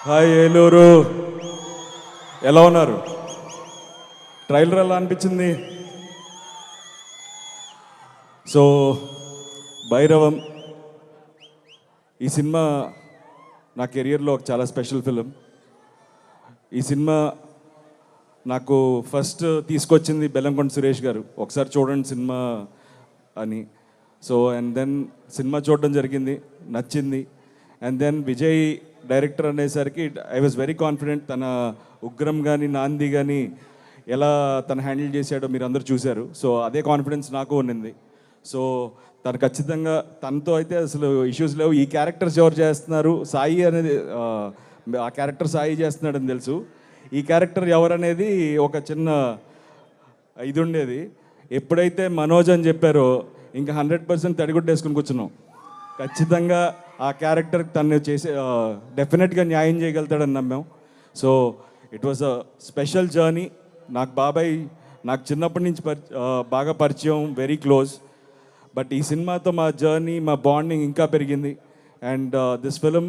Hi Eluru, ఎలా ఉన్నారు? Trailer ఎలా అనిపించింది? సో భైరవం ఈ సినిమా నా కెరియర్లో ఒక చాలా స్పెషల్ ఫిలిం. ఈ సినిమా నాకు ఫస్ట్ తీసుకొచ్చింది బెల్లంకొండ సురేష్ గారు, ఒకసారి చూడండి సినిమా అని. సో అండ్ దెన్ సినిమా చూడడం జరిగింది, నచ్చింది. అండ్ దెన్ విజయ్ డైరెక్టర్ అనేసరికి ఐ వాజ్ వెరీ కాన్ఫిడెంట్. తన ఉగ్రం కానీ నాంది కానీ ఎలా తను హ్యాండిల్ చేశాడో మీరు అందరూ చూశారు. సో అదే కాన్ఫిడెన్స్ నాకు ఉన్నింది. సో తను ఖచ్చితంగా, తనతో అయితే అసలు ఇష్యూస్ లేవు. ఈ క్యారెక్టర్స్ ఎవరు చేస్తున్నారు, సాయి అనేది ఆ క్యారెక్టర్ సాయి చేస్తున్నాడని తెలుసు. ఈ క్యారెక్టర్ ఎవరనేది ఒక చిన్న ఇది ఉండేది. ఎప్పుడైతే మనోజ్ అని చెప్పారో ఇంకా 100% తడిగుడ్డేసుకుని కూర్చున్నాం. ఖచ్చితంగా ఆ క్యారెక్టర్ తను చేసే డెఫినెట్గా న్యాయం చేయగలుగుతాడని నమ్మాం. So it was a special journey. నాకు బాబాయ్ నాకు చిన్నప్పటి నుంచి బాగా పరిచయం, వెరీ క్లోజ్. బట్ ఈ సినిమాతో మా జర్నీ, మా బాండింగ్ ఇంకా పెరిగింది. అండ్ దిస్ ఫిలిం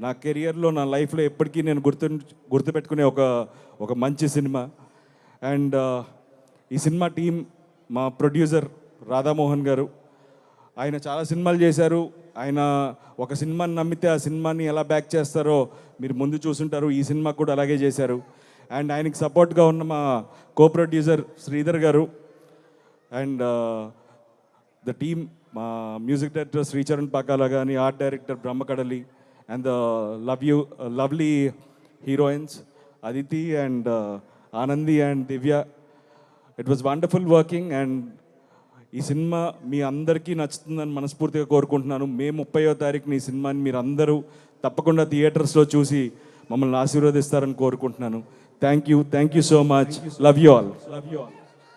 నా కెరియర్లో, నా లైఫ్లో ఎప్పటికీ నేను గుర్తుపెట్టుకునే ఒక మంచి సినిమా. అండ్ ఈ సినిమా టీం, మా ప్రొడ్యూసర్ రాధామోహన్ గారు, ఆయన చాలా సినిమాలు చేశారు. ఆయన ఒక సినిమాని నమ్మితే ఆ సినిమాని ఎలా బ్యాక్ చేస్తారో మీరు ముందు చూసుంటారు. ఈ సినిమా కూడా అలాగే చేశారు. అండ్ ఆయనకి సపోర్ట్గా ఉన్న మా కో ప్రొడ్యూసర్ శ్రీధర్ గారు, అండ్ ద టీమ్, మా మ్యూజిక్ డైరెక్టర్ శ్రీచరణ్ పాకాల కానీ, art director Brahmakadali, and lovely heroines Aditi and Anandi and Divya. It was wonderful working. And ఈ సినిమా మీ అందరికీ నచ్చుతుందని మనస్ఫూర్తిగా కోరుకుంటున్నాను. మే 30వ తారీఖున ఈ సినిమాని మీరు అందరూ తప్పకుండా థియేటర్స్లో చూసి మమ్మల్ని ఆశీర్వదిస్తారని కోరుకుంటున్నాను. Thank you so much. Love you all.